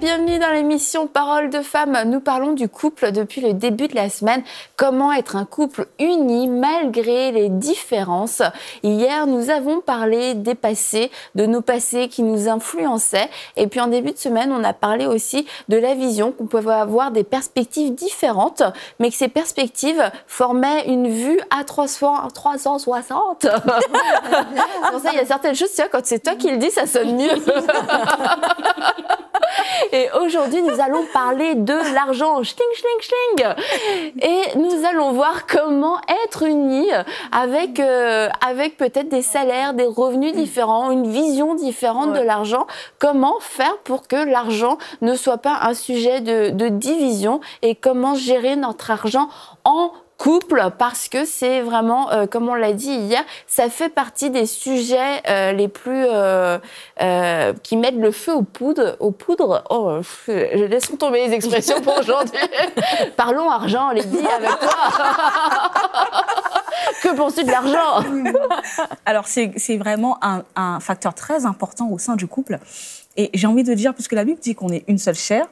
bienvenue dans l'émission Paroles de femmes. Nous parlons du couple depuis le début de la semaine. Comment être un couple uni malgré les différences. Hier, nous avons parlé des passés, de nos passés qui nous influençaient. Et puis en début de semaine, on a parlé aussi de la vision, qu'on pouvait avoir des perspectives différentes, mais que ces perspectives formaient une vue à 360. C'est pour ça, il y a certaines choses, tu vois, quand c'est toi qui le dis, ça sonne mieux. Et aujourd'hui, nous allons parler de l'argent. Schling, schling, schling. Et nous allons voir comment être unis avec peut-être des salaires, des revenus différents, une vision différente de l'argent. Comment faire pour que l'argent ne soit pas un sujet de division et comment gérer notre argent en couple, parce que c'est vraiment, comme on l'a dit hier, ça fait partie des sujets les plus qui mettent le feu aux poudres. Oh, je laisse tomber les expressions pour aujourd'hui. Parlons argent, Lady, avec toi. Que penses-tu de l'argent? Alors, c'est vraiment un facteur très important au sein du couple. Et j'ai envie de dire, puisque la Bible dit qu'on est une seule chair,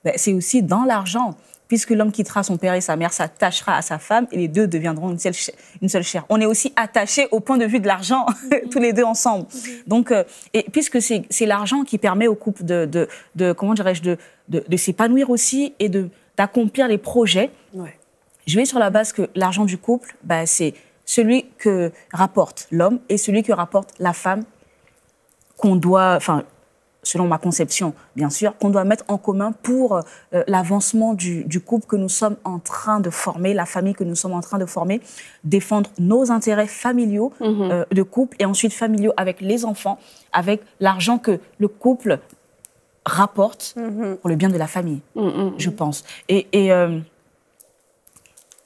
ben, c'est aussi dans l'argent. Puisque l'homme quittera son père et sa mère, s'attachera à sa femme et les deux deviendront une seule chair. On est aussi attachés au point de vue de l'argent, tous les deux ensemble. Donc, et puisque c'est l'argent qui permet au couple comment dirais-je, de s'épanouir aussi et d'accomplir les projets. Ouais. Je vais sur la base que l'argent du couple, bah, c'est celui que rapporte l'homme et celui que rapporte la femme qu'on doit, selon ma conception, bien sûr, qu'on doit mettre en commun pour l'avancement du couple que nous sommes en train de former, la famille que nous sommes en train de former, défendre nos intérêts familiaux de couple et ensuite familiaux avec les enfants, avec l'argent que le couple rapporte pour le bien de la famille, je pense. Et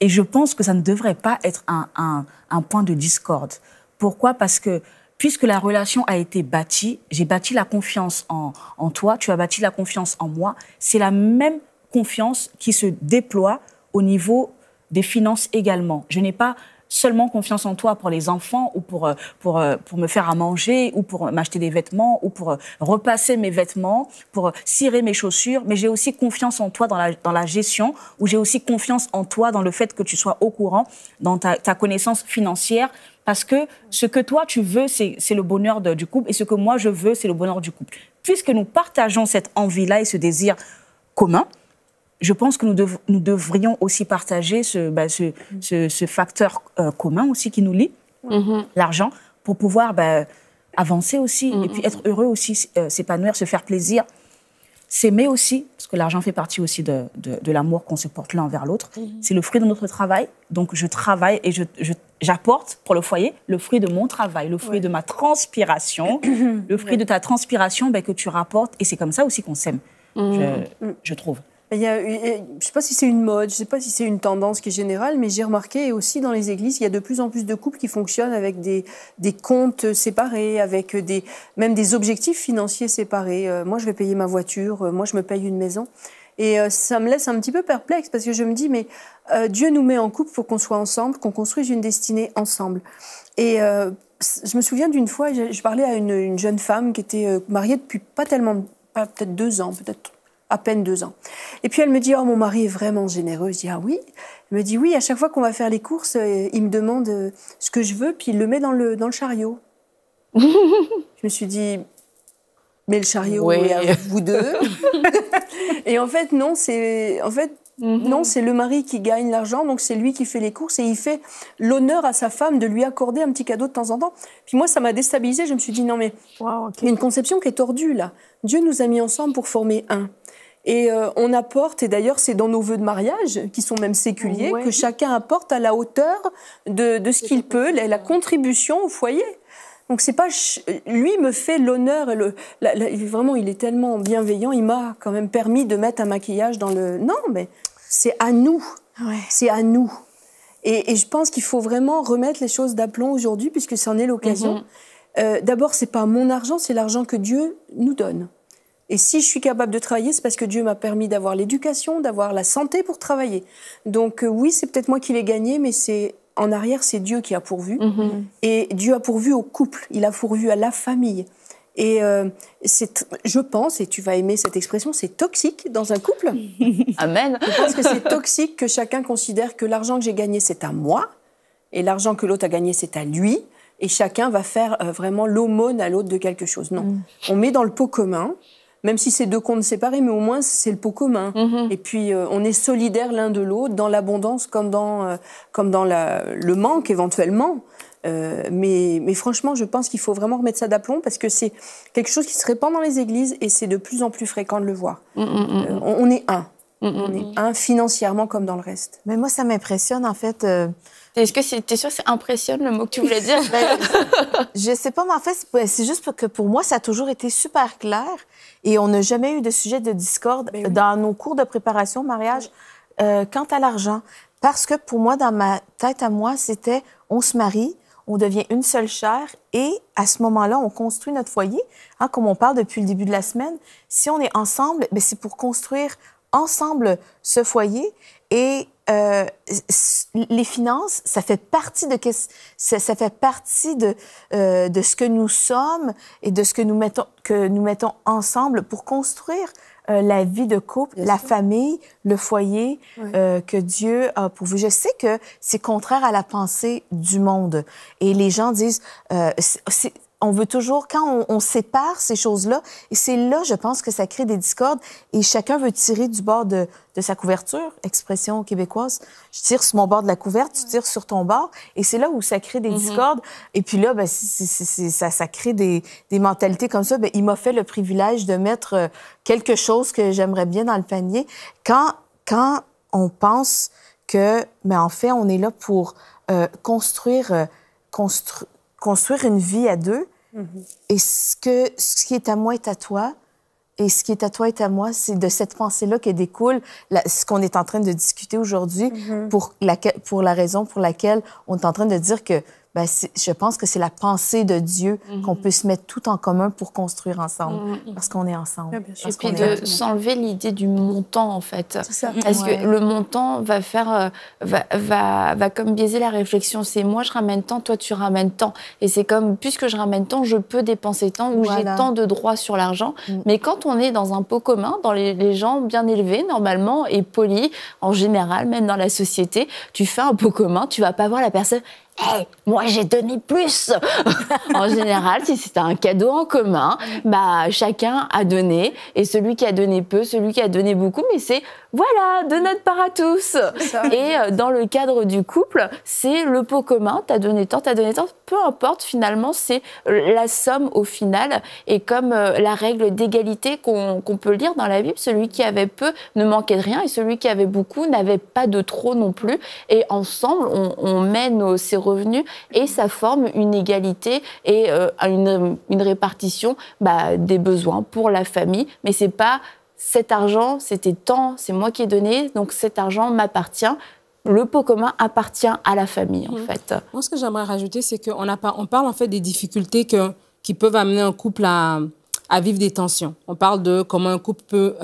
je pense que ça ne devrait pas être un point de discorde. Pourquoi? Parce que puisque la relation a été bâtie, j'ai bâti la confiance en toi, tu as bâti la confiance en moi, c'est la même confiance qui se déploie au niveau des finances également. Je n'ai pas seulement confiance en toi pour les enfants ou pour me faire à manger ou pour m'acheter des vêtements ou pour repasser mes vêtements, pour cirer mes chaussures, mais j'ai aussi confiance en toi dans la gestion, ou j'ai aussi confiance en toi dans le fait que tu sois au courant, dans ta connaissance financière, parce que ce que toi tu veux, c'est le bonheur du couple, et ce que moi je veux, c'est le bonheur du couple. Puisque nous partageons cette envie-là et ce désir commun, je pense que nous devrions aussi partager ce facteur commun aussi qui nous lie, l'argent, pour pouvoir avancer aussi, et puis être heureux aussi, s'épanouir, se faire plaisir, s'aimer aussi, parce que l'argent fait partie aussi de l'amour qu'on se porte l'un envers l'autre. C'est le fruit de notre travail, donc je travaille et j'apporte pour le foyer le fruit de mon travail, le fruit de ma transpiration, le fruit de ta transpiration que tu rapportes, et c'est comme ça aussi qu'on s'aime, je trouve. Je ne sais pas si c'est une mode, je ne sais pas si c'est une tendance qui est générale, mais j'ai remarqué aussi dans les églises, il y a de plus en plus de couples qui fonctionnent avec des comptes séparés, avec même des objectifs financiers séparés. Moi, je vais payer ma voiture, moi, je me paye une maison. Et ça me laisse un petit peu perplexe parce que je me dis, mais Dieu nous met en couple pour qu'on soit ensemble, qu'on construise une destinée ensemble. Et je me souviens d'une fois, je parlais à une jeune femme qui était mariée depuis peut-être 2 ans, peut-être à peine 2 ans. Et puis elle me dit, oh, mon mari est vraiment généreux. Je dis, ah oui? Elle me dit, oui, à chaque fois qu'on va faire les courses, il me demande ce que je veux, puis il le met dans le chariot. Je me suis dit, mais le chariot est à vous deux. Et en fait, non, non, c'est le mari qui gagne l'argent, donc c'est lui qui fait les courses et il fait l'honneur à sa femme de lui accorder un petit cadeau de temps en temps. Puis moi, ça m'a déstabilisée. Je me suis dit, non, mais il y a une conception qui est tordue, là. Dieu nous a mis ensemble pour former un. Et on apporte, et d'ailleurs c'est dans nos vœux de mariage, qui sont même séculiers, que chacun apporte à la hauteur de ce qu'il peut, la contribution au foyer. Donc c'est pas lui me fait l'honneur, vraiment il est tellement bienveillant, il m'a quand même permis de mettre un maquillage dans le... Non, mais c'est à nous, c'est à nous. Et je pense qu'il faut vraiment remettre les choses d'aplomb aujourd'hui, puisque c'en est l'occasion. D'abord, c'est pas mon argent, c'est l'argent que Dieu nous donne. Et si je suis capable de travailler, c'est parce que Dieu m'a permis d'avoir l'éducation, d'avoir la santé pour travailler. Donc oui, c'est peut-être moi qui l'ai gagné, mais en arrière, c'est Dieu qui a pourvu. Et Dieu a pourvu au couple, il a pourvu à la famille. Et je pense, et tu vas aimer cette expression, c'est toxique dans un couple. Amen. Je pense que c'est toxique que chacun considère que l'argent que j'ai gagné, c'est à moi, et l'argent que l'autre a gagné, c'est à lui, et chacun va faire vraiment l'aumône à l'autre de quelque chose. Non, on met dans le pot commun, même si c'est deux comptes séparés, mais au moins c'est le pot commun. Et puis on est solidaires l'un de l'autre dans l'abondance comme dans le manque éventuellement. Mais franchement, je pense qu'il faut vraiment remettre ça d'aplomb parce que c'est quelque chose qui se répand dans les églises et c'est de plus en plus fréquent de le voir. On est un. On est un financièrement comme dans le reste. Mais moi, ça m'impressionne en fait. Est-ce que t'es sûre que c'est impressionne le mot que tu voulais dire? Je sais pas, mais en fait, c'est juste que pour moi, ça a toujours été super clair et on n'a jamais eu de sujet de discorde dans nos cours de préparation au mariage quant à l'argent. Parce que pour moi, dans ma tête à moi, c'était on se marie, on devient une seule chair et à ce moment-là, on construit notre foyer. Hein, comme on parle depuis le début de la semaine, si on est ensemble, ben, c'est pour construire ensemble ce foyer et les finances, ça fait partie de ça fait partie de ce que nous sommes et de ce que nous mettons ensemble pour construire la vie de couple, la famille, le foyer que Dieu a pourvu. Je sais que c'est contraire à la pensée du monde et les gens disent on veut toujours, quand on sépare ces choses-là, et c'est là, je pense, que ça crée des discordes, et chacun veut tirer du bord de sa couverture, expression québécoise. Je tire sur mon bord de la couverte, tu tires sur ton bord, et c'est là où ça crée des discordes. Et puis là, ben, ça crée des mentalités comme ça. Ben, il m'a fait le privilège de mettre quelque chose que j'aimerais bien dans le panier. Quand on pense que, ben, en fait, on est là pour construire une vie à deux, et ce qui est à moi est à toi, et ce qui est à toi est à moi, c'est de cette pensée-là que découle ce qu'on est en train de discuter aujourd'hui, pour la raison pour laquelle on est en train de dire que ben, je pense que c'est la pensée de Dieu qu'on peut se mettre tout en commun pour construire ensemble, parce qu'on est ensemble. Ouais, bien sûr. Et puis de s'enlever l'idée du montant, en fait. C'est ça. Parce que le montant va faire, va comme biaiser la réflexion. C'est moi, je ramène tant, toi, tu ramènes tant. Et c'est comme, puisque je ramène tant, je peux dépenser tant, ou j'ai tant de droits sur l'argent. Mais quand on est dans un pot commun, dans les gens bien élevés, normalement, et polis, en général, même dans la société, tu fais un pot commun, tu vas pas voir la personne... Hey, moi j'ai donné plus. En général, si c'était un cadeau en commun, bah chacun a donné, et celui qui a donné peu, celui qui a donné beaucoup, mais c'est voilà, de notre part à tous. Et dans le cadre du couple, c'est le pot commun, t'as donné tant, peu importe, finalement, c'est la somme au final. Et comme la règle d'égalité qu'on peut lire dans la Bible, celui qui avait peu ne manquait de rien, et celui qui avait beaucoup n'avait pas de trop non plus. Et ensemble, on mène ses revenus, et ça forme une égalité et une répartition des besoins pour la famille. Mais c'est pas cet argent, c'était tant, c'est moi qui ai donné, donc cet argent m'appartient. Le pot commun appartient à la famille, en fait. Moi, ce que j'aimerais rajouter, c'est qu'on parle en fait des difficultés qui peuvent amener un couple à vivre des tensions. On parle de comment un couple peut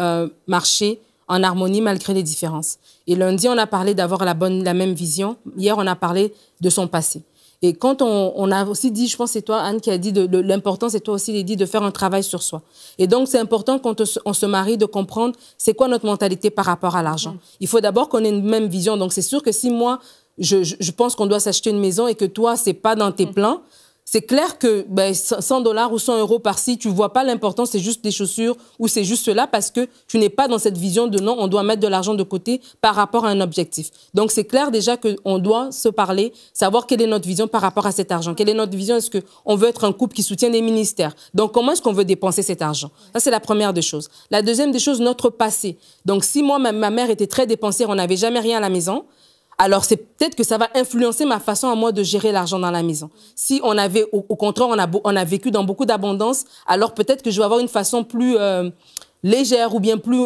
marcher en harmonie malgré les différences. Et lundi, on a parlé d'avoir la même vision. Hier, on a parlé de son passé. Et quand on a aussi dit, je pense que c'est toi, Anne, qui a dit de l'important, c'est toi aussi, Lydie, de faire un travail sur soi. Et donc, c'est important quand on se marie de comprendre c'est quoi notre mentalité par rapport à l'argent. Il faut d'abord qu'on ait une même vision. Donc, c'est sûr que si moi, je pense qu'on doit s'acheter une maison et que toi, c'est pas dans tes plans, c'est clair que $100 ou 100 € par-ci, tu vois pas l'importance, c'est juste des chaussures ou c'est juste cela parce que tu n'es pas dans cette vision de non, on doit mettre de l'argent de côté par rapport à un objectif. Donc, c'est clair déjà qu'on doit se parler, savoir quelle est notre vision par rapport à cet argent. Quelle est notre vision? Est-ce qu'on veut être un couple qui soutient des ministères? Donc, comment est-ce qu'on veut dépenser cet argent? Ça, c'est la première des choses. La deuxième des choses, notre passé. Donc, si moi, ma mère était très dépensière, on n'avait jamais rien à la maison, alors c'est peut-être que ça va influencer ma façon à moi de gérer l'argent dans la maison. Si on avait, au contraire, on a vécu dans beaucoup d'abondance, alors peut-être que je vais avoir une façon plus légère ou bien plus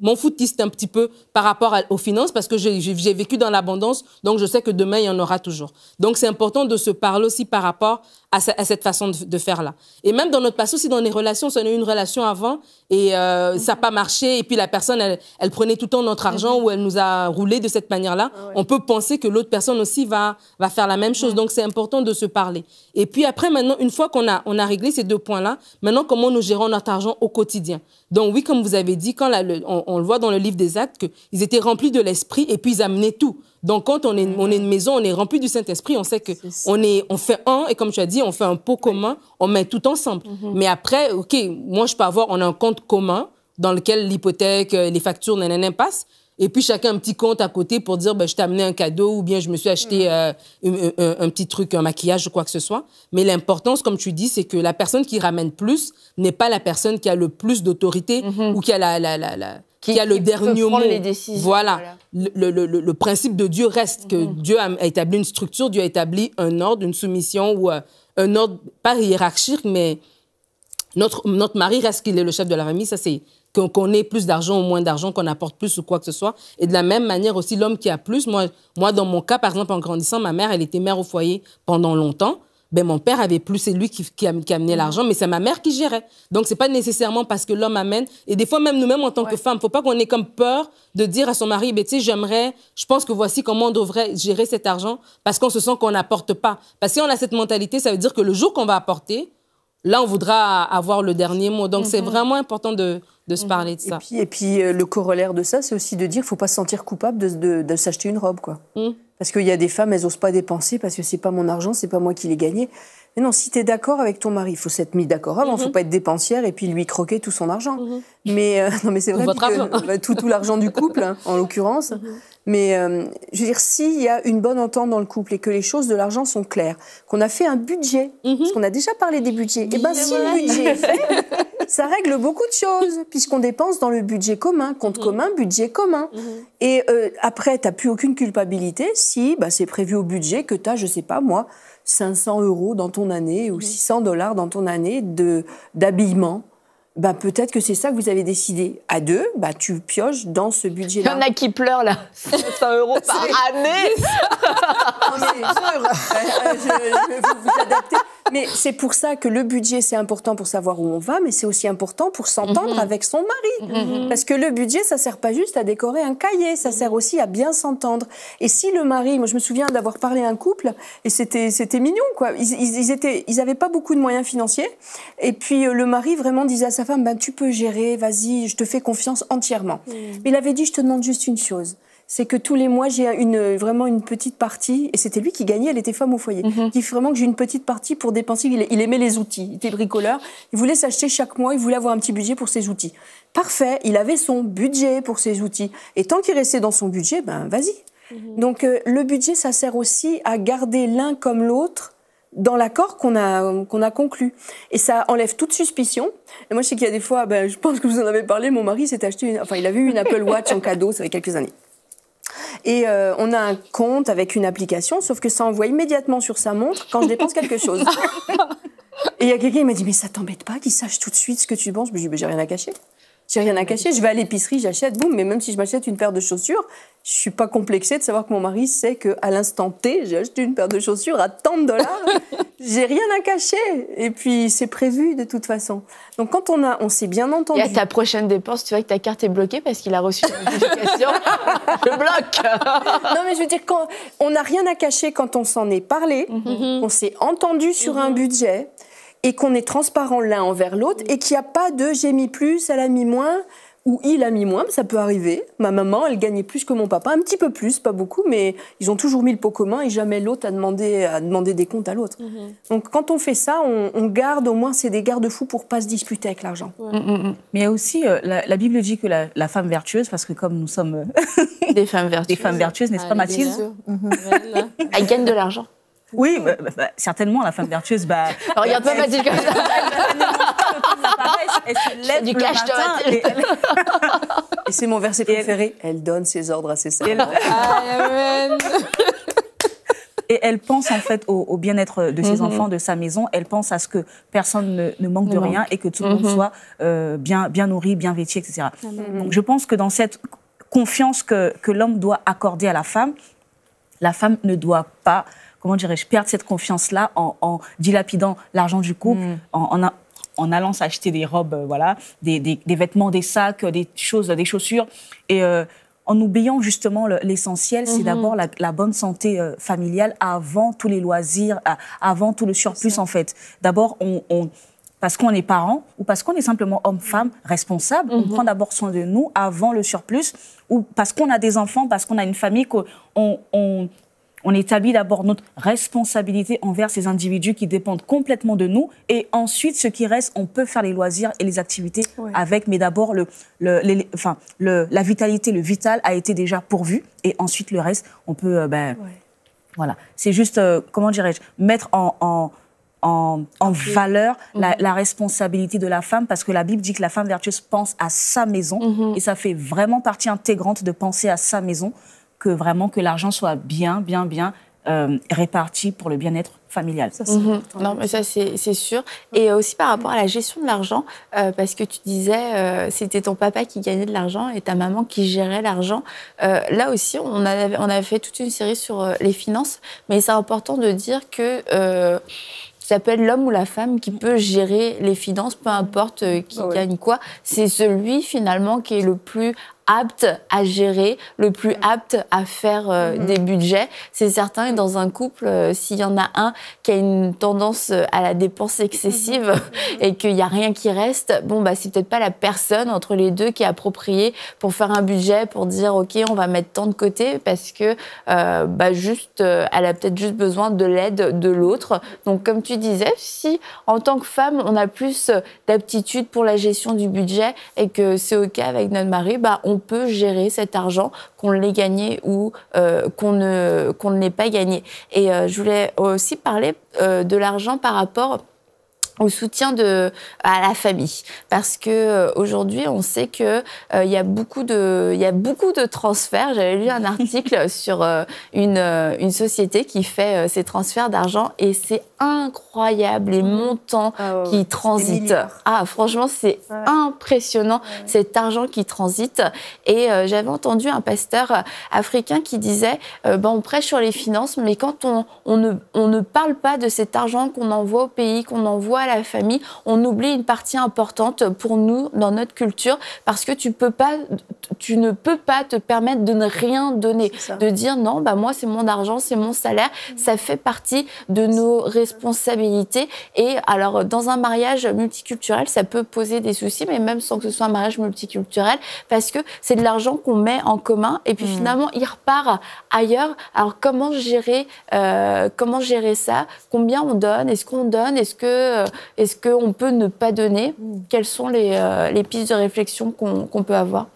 m'en foutiste un petit peu par rapport aux finances parce que j'ai vécu dans l'abondance, donc je sais que demain, il y en aura toujours. Donc, c'est important de se parler aussi par rapport à cette façon de faire-là. Et même dans notre passé, aussi dans les relations, si on a eu une relation avant et ça n'a pas marché, et puis la personne, elle prenait tout le temps notre argent ou elle nous a roulé de cette manière-là, on peut penser que l'autre personne aussi va faire la même chose. Donc, c'est important de se parler. Et puis après, maintenant, une fois qu'on a réglé ces 2 points-là, maintenant, comment nous gérons notre argent au quotidien? Donc, oui, comme vous avez dit, quand on le voit dans le livre des Actes, qu'ils étaient remplis de l'esprit et puis ils amenaient tout. Donc, quand on est une maison, on est rempli du Saint-Esprit, on sait que on fait et comme tu as dit, on fait un pot commun, on met tout ensemble. Mais après, OK, moi, je peux on a un compte commun dans lequel l'hypothèque, les factures, passent. Et puis, chacun un petit compte à côté pour dire, je t'ai amené un cadeau ou bien je me suis acheté un petit truc, un maquillage ou quoi que ce soit. Mais l'importance, comme tu dis, c'est que la personne qui ramène plus n'est pas la personne qui a le plus d'autorité ou qui a qui a le dernier mot. Les décisions, voilà. Le principe de Dieu reste que Dieu a établi une structure, Dieu a établi un ordre, une soumission ou un ordre, pas hiérarchique, mais notre mari reste qu'il est le chef de la famille. Ça, c'est qu'on ait plus d'argent ou moins d'argent, qu'on apporte plus ou quoi que ce soit. Et de la même manière aussi, l'homme qui a plus, moi, dans mon cas, par exemple, en grandissant, ma mère, elle était mère au foyer pendant longtemps. Mon père avait plus, c'est lui qui amenait l'argent, mais c'est ma mère qui gérait. Donc, c'est pas nécessairement parce que l'homme amène. Et des fois, même nous-mêmes, en tant que femmes, faut pas qu'on ait comme peur de dire à son mari, tu sais, je pense que voici comment on devrait gérer cet argent, parce qu'on se sent qu'on n'apporte pas. Parce que si on a cette mentalité, ça veut dire que le jour qu'on va apporter, là, on voudra avoir le dernier mot. Donc, c'est vraiment important de se parler de ça. Et puis le corollaire de ça, c'est aussi de dire qu'il ne faut pas se sentir coupable de s'acheter une robe, quoi. Parce qu'il y a des femmes, elles n'osent pas dépenser parce que c'est pas mon argent, c'est pas moi qui l'ai gagné. Mais non, si tu es d'accord avec ton mari, il faut s'être mis d'accord avant, il ne faut pas être dépensière et puis lui croquer tout son argent. Mais non, mais c'est vrai que tout l'argent du couple, hein, en l'occurrence. Mais je veux dire, s'il y a une bonne entente dans le couple et que les choses de l'argent sont claires, qu'on a fait un budget, parce qu'on a déjà parlé des budgets, et ben si le budget est fait, ça règle beaucoup de choses, puisqu'on dépense dans le budget commun, compte commun, budget commun. Et après, tu n'as plus aucune culpabilité si c'est prévu au budget que tu as, je sais pas moi, 500 € dans ton année ou 600 $ dans ton année d'habillement. Peut-être que c'est ça que vous avez décidé. À 2, tu pioches dans ce budget-là. Il y en a qui pleurent, là. 500 € par année. Je vais vous adapter. Mais c'est pour ça que le budget, c'est important pour savoir où on va, mais c'est aussi important pour s'entendre avec son mari. Parce que le budget, ça sert pas juste à décorer un cahier, ça sert aussi à bien s'entendre. Et si le mari, moi je me souviens d'avoir parlé à un couple, et c'était mignon, quoi. Ils avaient pas beaucoup de moyens financiers, et puis le mari vraiment disait à sa femme, tu peux gérer, vas-y, je te fais confiance entièrement. Mais il avait dit, je te demande juste une chose. C'est que tous les mois, j'ai vraiment une petite partie, et c'était lui qui gagnait, elle était femme au foyer. Il dit vraiment que j'ai une petite partie pour dépenser. Il aimait les outils, il était bricoleur, il voulait s'acheter chaque mois, il voulait avoir un petit budget pour ses outils. Parfait, il avait son budget pour ses outils. Et tant qu'il restait dans son budget, vas-y. Donc le budget, ça sert aussi à garder l'un comme l'autre dans l'accord qu'on a conclu. Et ça enlève toute suspicion. Et moi, je sais qu'il y a des fois, je pense que vous en avez parlé, mon mari s'est acheté il avait eu une Apple Watch en cadeau, ça fait quelques années. Et on a un compte avec une application, sauf que ça envoie immédiatement sur sa montre quand je dépense quelque chose. Et il y a quelqu'un qui m'a dit, mais ça t'embête pas qu'il sache tout de suite ce que tu dépenses? Je lui ai dit, j'ai rien à cacher. J'ai rien à cacher, je vais à l'épicerie, j'achète, boum, mais même si je m'achète une paire de chaussures, je suis pas complexée de savoir que mon mari sait qu'à l'instant T, j'ai acheté une paire de chaussures à tant de $. J'ai rien à cacher. Et puis, c'est prévu de toute façon. Donc, quand on s'est bien entendu. Et à ta prochaine dépense, tu vois que ta carte est bloquée parce qu'il a reçu une notification. Je bloque. Non, mais je veux dire, on n'a rien à cacher quand on s'en est parlé, on s'est entendu sur un budget, et qu'on est transparent l'un envers l'autre, et qu'il n'y a pas de j'ai mis plus, elle a mis moins, ou il a mis moins, ça peut arriver. Ma maman, elle gagnait plus que mon papa, un petit peu plus, pas beaucoup, mais ils ont toujours mis le pot commun et jamais l'autre a demandé des comptes à l'autre. Donc quand on fait ça, on garde, au moins c'est des garde-fous pour pas se disputer avec l'argent. Mais il y a aussi, la Bible dit que la femme vertueuse, parce que comme nous sommes des femmes vertueuses, n'est-ce pas Mathilde? Elle gagne de l'argent. Oui, certainement, la femme vertueuse, regarde pas Mathilde comme ça. Elle se lève du le cash matin et c'est mon verset préféré. Elle donne ses ordres à ses servants. Et elle pense en fait au bien-être de ses enfants, de sa maison. Elle pense à ce que personne ne manque de rien et que tout le monde soit bien nourri, bien vêtu, etc. Donc je pense que dans cette confiance que l'homme doit accorder à la femme, La femme ne doit pas, comment dirais-je, perdre cette confiance-là en dilapidant l'argent du couple, en allant s'acheter des robes, voilà, des vêtements, des sacs, des chaussures. Et en oubliant justement l'essentiel, c'est d'abord la bonne santé familiale avant tous les loisirs, avant tout le surplus en fait. D'abord, parce qu'on est parents ou parce qu'on est simplement homme-femme responsable, on prend d'abord soin de nous avant le surplus, ou parce qu'on a des enfants, parce qu'on a une famille, on établit d'abord notre responsabilité envers ces individus qui dépendent complètement de nous. Et ensuite, ce qui reste, on peut faire les loisirs et les activités avec. Mais d'abord, la vitalité, le vital a été déjà pourvu. Et ensuite, le reste, on peut... Voilà. C'est juste, comment dirais-je, mettre en valeur la responsabilité de la femme, parce que la Bible dit que la femme vertueuse pense à sa maison. Et ça fait vraiment partie intégrante de penser à sa maison, que vraiment que l'argent soit bien réparti pour le bien-être familial. Ça, non, mais ça, c'est sûr. Et aussi par rapport à la gestion de l'argent, parce que tu disais, c'était ton papa qui gagnait de l'argent et ta maman qui gérait l'argent. Là aussi, on avait fait toute une série sur les finances, mais c'est important de dire que ça peut être l'homme ou la femme qui peut gérer les finances, peu importe qui gagne quoi. C'est celui, finalement, qui est le plus apte à gérer, le plus apte à faire des budgets. C'est certain, et dans un couple, s'il y en a un qui a une tendance à la dépense excessive et qu'il n'y a rien qui reste, bon, bah, c'est peut-être pas la personne entre les deux qui est appropriée pour faire un budget, pour dire, OK, on va mettre tant de côté, parce que elle a peut-être juste besoin de l'aide de l'autre. Donc, comme tu disais, si en tant que femme, on a plus d'aptitude pour la gestion du budget et que c'est OK avec notre mari, bah, on peut gérer cet argent, qu'on l'ait gagné ou qu'on ne l'ait pas gagné. Et je voulais aussi parler de l'argent par rapport au soutien à la famille, parce que aujourd'hui on sait que il y a beaucoup de transferts. J'avais lu un article sur une société qui fait ces transferts d'argent, et c'est incroyable les montants qui transitent. Franchement, c'est impressionnant cet argent qui transite. Et j'avais entendu un pasteur africain qui disait on prêche sur les finances, mais quand on ne parle pas de cet argent qu'on envoie au pays, qu'on envoie à la famille, on oublie une partie importante pour nous dans notre culture, parce que tu ne peux pas te permettre de ne rien donner, de dire non, bah moi c'est mon argent, c'est mon salaire, ça fait partie de nos responsabilités. Et alors dans un mariage multiculturel, ça peut poser des soucis, mais même sans que ce soit un mariage multiculturel, parce que c'est de l'argent qu'on met en commun et puis finalement il repart ailleurs. Alors comment gérer ça? Combien on donne? Est-ce qu'on donne? Est-ce qu'on peut ne pas donner? Quelles sont les pistes de réflexion qu'on peut avoir?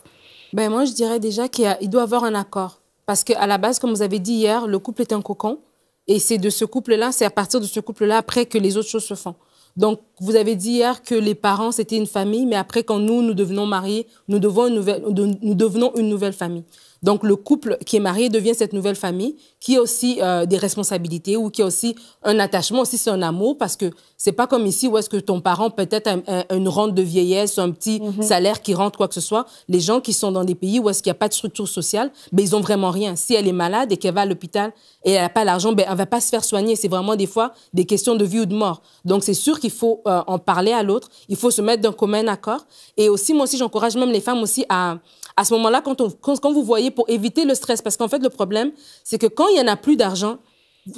Ben moi, je dirais déjà qu'il doit y avoir un accord. Parce qu'à la base, comme vous avez dit hier, le couple est un cocon. Et c'est de ce couple-là, c'est à partir de ce couple-là, après, que les autres choses se font. Donc, vous avez dit hier que les parents, c'était une famille, mais après, quand nous devenons mariés, nous devenons une nouvelle famille. Donc, le couple qui est marié devient cette nouvelle famille qui a aussi des responsabilités ou qui a aussi un attachement, aussi c'est un amour, parce que c'est pas comme ici où est-ce que ton parent peut-être a une rente de vieillesse, un petit salaire qui rentre, quoi que ce soit. Les gens qui sont dans des pays où est-ce qu'il n'y a pas de structure sociale, ben, ils ont vraiment rien. Si elle est malade et qu'elle va à l'hôpital et elle n'a pas l'argent, ben, elle va pas se faire soigner. C'est vraiment des fois des questions de vie ou de mort. Donc, c'est sûr qu'il faut en parler à l'autre. Il faut se mettre d'un commun accord. Et aussi, moi aussi, j'encourage même les femmes aussi à ce moment-là, quand vous voyez, pour éviter le stress, parce qu'en fait, le problème, c'est que quand il n'y en a plus d'argent,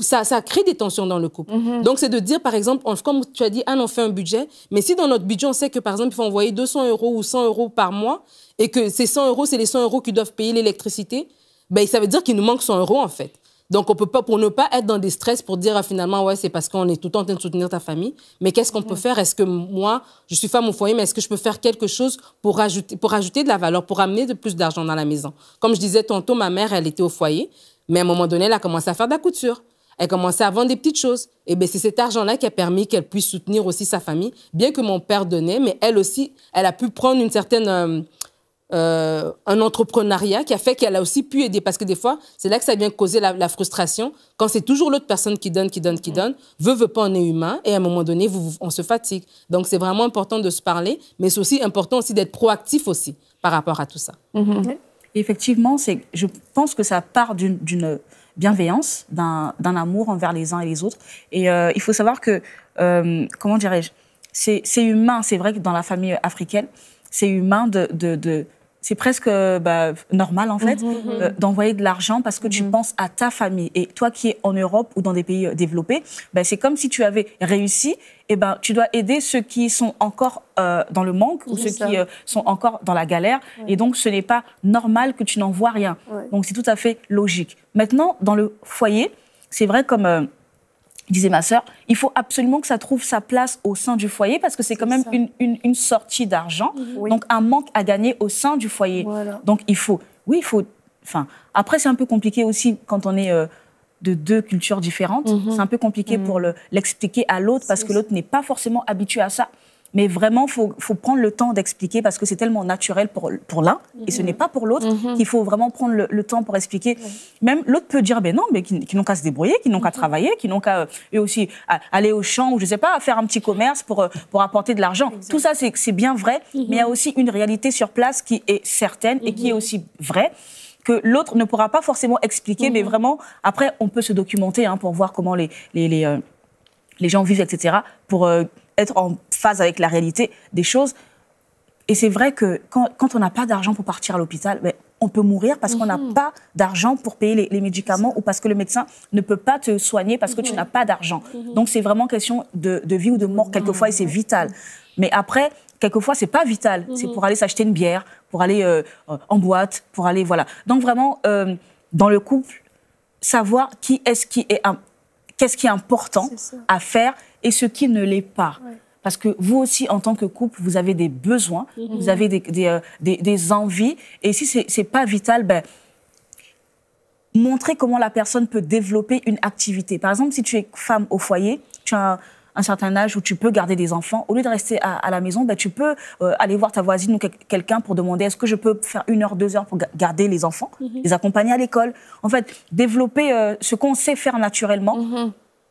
ça crée des tensions dans le couple. Donc, c'est de dire, par exemple, comme tu as dit, Anne, on fait un budget, mais si dans notre budget, on sait que, par exemple, il faut envoyer 200 € ou 100 € par mois, et que ces 100 €, c'est les 100 € qui doivent payer l'électricité, ben, ça veut dire qu'il nous manque 100 €, en fait. Donc, on peut pas, pour ne pas être dans des stress, pour dire finalement, ouais, c'est parce qu'on est tout le temps en train de soutenir ta famille. Mais qu'est-ce qu'on peut faire? Est-ce que moi, je suis femme au foyer, mais est-ce que je peux faire quelque chose pour rajouter de la valeur, pour amener de plus d'argent dans la maison? Comme je disais tantôt, ma mère, elle était au foyer, mais à un moment donné, elle a commencé à faire de la couture. Elle commençait à vendre des petites choses. Et bien, c'est cet argent-là qui a permis qu'elle puisse soutenir aussi sa famille, bien que mon père donnait, mais elle aussi, elle a pu prendre une certaine... un entrepreneuriat qui a fait qu'elle a aussi pu aider, parce que des fois, c'est là que ça vient causer la frustration, quand c'est toujours l'autre personne qui donne, veut pas, on est humain, et à un moment donné, on se fatigue. Donc, c'est vraiment important de se parler, mais c'est aussi important aussi d'être proactif aussi par rapport à tout ça. Effectivement, je pense que ça part d'une bienveillance, d'un amour envers les uns et les autres. Et il faut savoir que, comment dirais-je, c'est humain, c'est vrai que dans la famille africaine, c'est humain c'est presque normal, en fait, d'envoyer de l'argent parce que tu penses à ta famille. Et toi qui es en Europe ou dans des pays développés, c'est comme si tu avais réussi, et tu dois aider ceux qui sont encore dans le manque ou ceux qui sont encore dans la galère. Ouais. Et donc, ce n'est pas normal que tu n'envoies rien. Ouais. Donc, c'est tout à fait logique. Maintenant, dans le foyer, c'est vrai, comme disait ma sœur, il faut absolument que ça trouve sa place au sein du foyer parce que c'est quand même une sortie d'argent, donc un manque à gagner au sein du foyer. Voilà. Donc après c'est un peu compliqué aussi quand on est de deux cultures différentes, c'est un peu compliqué pour l'expliquer à l'autre parce que l'autre n'est pas forcément habitué à ça. Mais vraiment, faut prendre le temps d'expliquer parce que c'est tellement naturel pour l'un et ce n'est pas pour l'autre qu'il faut vraiment prendre le temps pour expliquer. Même l'autre peut dire, non, mais qui n'ont qu'à se débrouiller, qui n'ont qu'à travailler, qui n'ont qu'à eux aussi aller au champ ou je sais pas, faire un petit commerce pour apporter de l'argent. Tout ça, c'est bien vrai, mais il y a aussi une réalité sur place qui est certaine et qui est aussi vraie que l'autre ne pourra pas forcément expliquer, mais vraiment, après, on peut se documenter pour voir comment les gens vivent, etc., pour être en phase avec la réalité des choses. Et c'est vrai que quand on n'a pas d'argent pour partir à l'hôpital, on peut mourir parce qu'on n'a pas d'argent pour payer les médicaments ou parce que le médecin ne peut pas te soigner parce que tu n'as pas d'argent. Donc, c'est vraiment question de vie ou de mort quelquefois et c'est vital. Mais après, quelquefois, c'est pas vital. C'est pour aller s'acheter une bière, pour aller en boîte, pour aller... Voilà. Donc, vraiment, dans le couple, savoir qu'est-ce qui est important à faire et ce qui ne l'est pas. Ouais. Parce que vous aussi, en tant que couple, vous avez des besoins, vous avez des envies. Et si ce n'est pas vital, montrer comment la personne peut développer une activité. Par exemple, si tu es femme au foyer, tu as un certain âge où tu peux garder des enfants, au lieu de rester à la maison, tu peux aller voir ta voisine ou quelqu'un pour demander est-ce que je peux faire 1 heure, 2 heures pour garder les enfants, les accompagner à l'école. En fait, développer ce qu'on sait faire naturellement,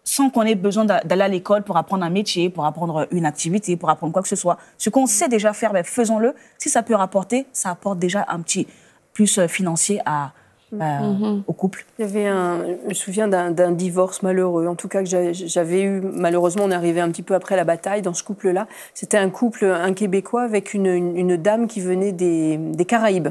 sans qu'on ait besoin d'aller à l'école pour apprendre un métier, pour apprendre une activité, pour apprendre quoi que ce soit. Ce qu'on sait déjà faire, faisons-le. Si ça peut rapporter, ça apporte déjà un petit plus financier au couple. Je me souviens d'un divorce malheureux, en tout cas que j'avais eu, malheureusement on est arrivé un petit peu après la bataille dans ce couple-là. C'était un couple, un Québécois avec une dame qui venait des Caraïbes,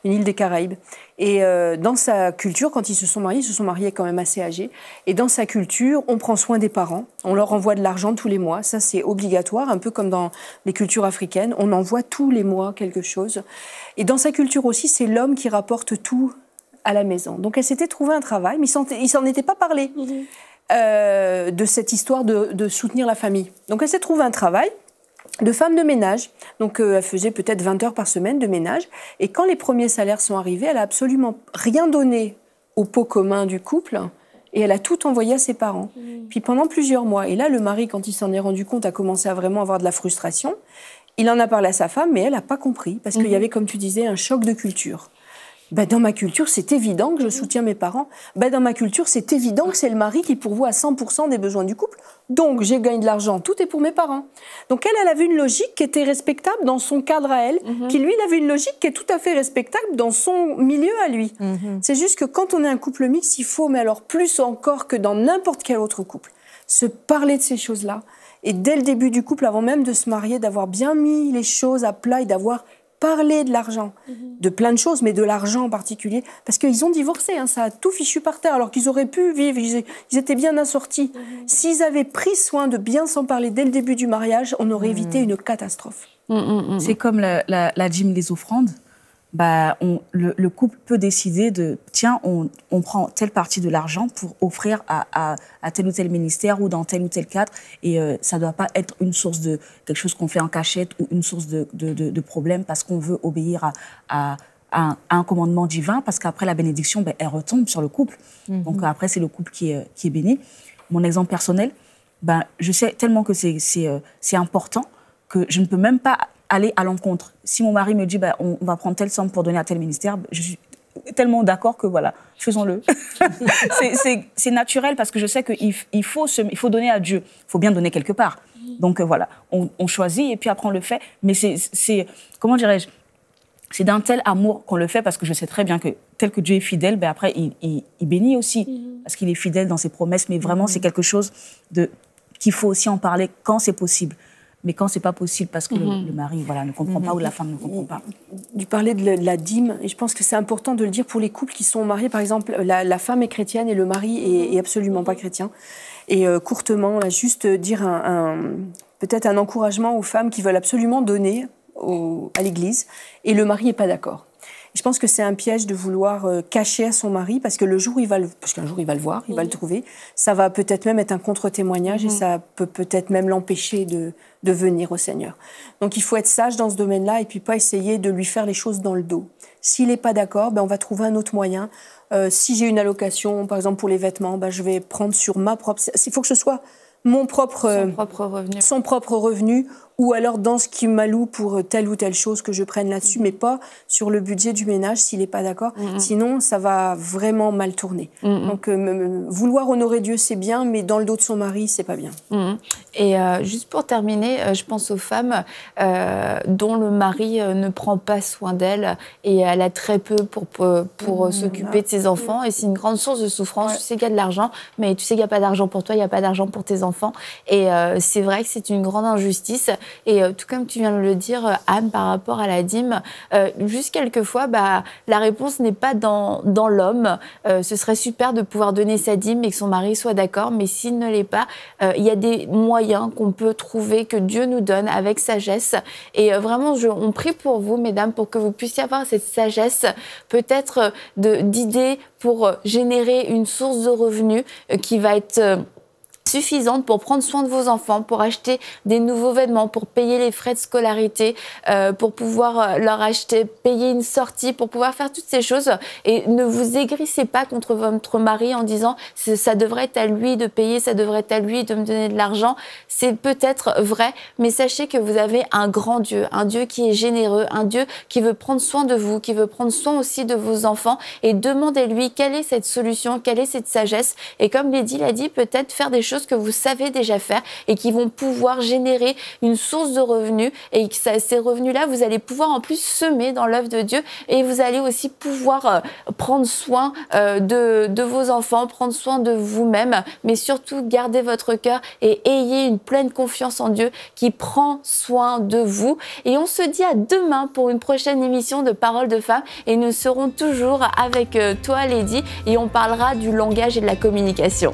une île des Caraïbes. Et dans sa culture, quand ils se sont mariés quand même assez âgés. Et dans sa culture, on prend soin des parents. On leur envoie de l'argent tous les mois. Ça, c'est obligatoire, un peu comme dans les cultures africaines. On envoie tous les mois quelque chose. Et dans sa culture aussi, c'est l'homme qui rapporte tout à la maison. Donc, elle s'était trouvé un travail, mais il s'en était pas parlé de cette histoire de soutenir la famille. Donc, elle s'est trouvé un travail de femme de ménage. Donc, elle faisait peut-être 20 heures par semaine de ménage. Et quand les premiers salaires sont arrivés, elle a absolument rien donné au pot commun du couple. Et elle a tout envoyé à ses parents. Puis pendant plusieurs mois. Et là, le mari, quand il s'en est rendu compte, a commencé à vraiment avoir de la frustration. Il en a parlé à sa femme, mais elle n'a pas compris. Parce qu'il y avait, comme tu disais, un choc de culture. Dans ma culture, c'est évident que je soutiens mes parents. Dans ma culture, c'est évident que c'est le mari qui pourvoit à 100% des besoins du couple. Donc, j'ai gagné de l'argent. Tout est pour mes parents. Donc, elle a vu une logique qui était respectable dans son cadre à elle, qui, lui, il avait une logique qui est tout à fait respectable dans son milieu à lui. C'est juste que quand on est un couple mixte, il faut, mais alors plus encore que dans n'importe quel autre couple, se parler de ces choses-là. Et dès le début du couple, avant même de se marier, d'avoir bien mis les choses à plat et d'avoir parler de l'argent, de plein de choses, mais de l'argent en particulier, parce qu'ils ont divorcé, ça a tout fichu par terre, alors qu'ils auraient pu vivre, ils étaient bien assortis. S'ils avaient pris soin de bien s'en parler dès le début du mariage, on aurait évité une catastrophe. C'est comme la dîme des offrandes. Le couple peut décider tiens, on prend telle partie de l'argent pour offrir à tel ou tel ministère ou dans tel ou tel cadre. Et ça ne doit pas être une source de quelque chose qu'on fait en cachette ou une source de problème parce qu'on veut obéir à un commandement divin, parce qu'après la bénédiction, elle retombe sur le couple. Donc après, c'est le couple qui est béni. Mon exemple personnel, je sais tellement que c'est important que je ne peux même pas aller à l'encontre. Si mon mari me dit on va prendre telle somme pour donner à tel ministère, je suis tellement d'accord que voilà, faisons-le. c'est naturel parce que je sais qu'il faut donner à Dieu. Il faut bien donner quelque part. Donc voilà, on choisit et puis après on le fait. Mais comment dirais-je, C'est d'un tel amour qu'on le fait parce que je sais très bien que tel que Dieu est fidèle, ben après, il bénit aussi parce qu'il est fidèle dans ses promesses. Mais vraiment, c'est quelque chose qu'il faut aussi en parler quand c'est possible. Mais quand c'est pas possible parce que le mari ne comprend pas ou la femme ne comprend pas. Tu parlais de la dîme et je pense que c'est important de le dire pour les couples qui sont mariés. Par exemple, la femme est chrétienne et le mari est absolument pas chrétien. Et courtement, là, juste dire peut-être un encouragement aux femmes qui veulent absolument donner à l'Église et le mari n'est pas d'accord. Je pense que c'est un piège de vouloir cacher à son mari parce que parce qu'un jour il va le voir, il va le trouver. Ça va peut-être même être un contre-témoignage et ça peut peut-être même l'empêcher de venir au Seigneur. Donc il faut être sage dans ce domaine-là et puis pas essayer de lui faire les choses dans le dos. S'il n'est pas d'accord, on va trouver un autre moyen. Si j'ai une allocation, par exemple pour les vêtements, je vais prendre sur ma propre... Il faut que ce soit son propre revenu ou alors dans ce qui m'alloue pour telle ou telle chose que je prenne là-dessus, mais pas sur le budget du ménage s'il n'est pas d'accord. Sinon, ça va vraiment mal tourner. Donc, vouloir honorer Dieu, c'est bien, mais dans le dos de son mari, c'est pas bien. Et juste pour terminer, je pense aux femmes dont le mari ne prend pas soin d'elles et elle a très peu pour s'occuper de ses enfants. Et c'est une grande source de souffrance. Tu sais qu'il y a de l'argent, mais tu sais qu'il n'y a pas d'argent pour toi, il n'y a pas d'argent pour tes enfants. Et c'est vrai que c'est une grande injustice. Et tout comme tu viens de le dire, Anne, par rapport à la dîme, juste quelquefois, la réponse n'est pas dans l'homme. Ce serait super de pouvoir donner sa dîme et que son mari soit d'accord, mais s'il ne l'est pas, il y a des moyens qu'on peut trouver, que Dieu nous donne avec sagesse. Et vraiment, on prie pour vous, mesdames, pour que vous puissiez avoir cette sagesse, peut-être d'idées pour générer une source de revenus qui va être... suffisante pour prendre soin de vos enfants, pour acheter des nouveaux vêtements, pour payer les frais de scolarité, pour pouvoir leur payer une sortie, pour pouvoir faire toutes ces choses. Et ne vous aigrissez pas contre votre mari en disant « ça devrait être à lui de payer, ça devrait être à lui de me donner de l'argent ». C'est peut-être vrai, mais sachez que vous avez un grand Dieu, un Dieu qui est généreux, un Dieu qui veut prendre soin de vous, qui veut prendre soin aussi de vos enfants. Et demandez-lui quelle est cette solution, quelle est cette sagesse. Et comme Lydie l'a dit, peut-être faire des choses que vous savez déjà faire et qui vont pouvoir générer une source de revenus et que ces revenus-là, vous allez pouvoir en plus semer dans l'œuvre de Dieu et vous allez aussi pouvoir prendre soin de vos enfants, prendre soin de vous-même, mais surtout garder votre cœur et ayez une pleine confiance en Dieu qui prend soin de vous. Et on se dit à demain pour une prochaine émission de Paroles de Femmes et nous serons toujours avec toi, Lydie, et on parlera du langage et de la communication.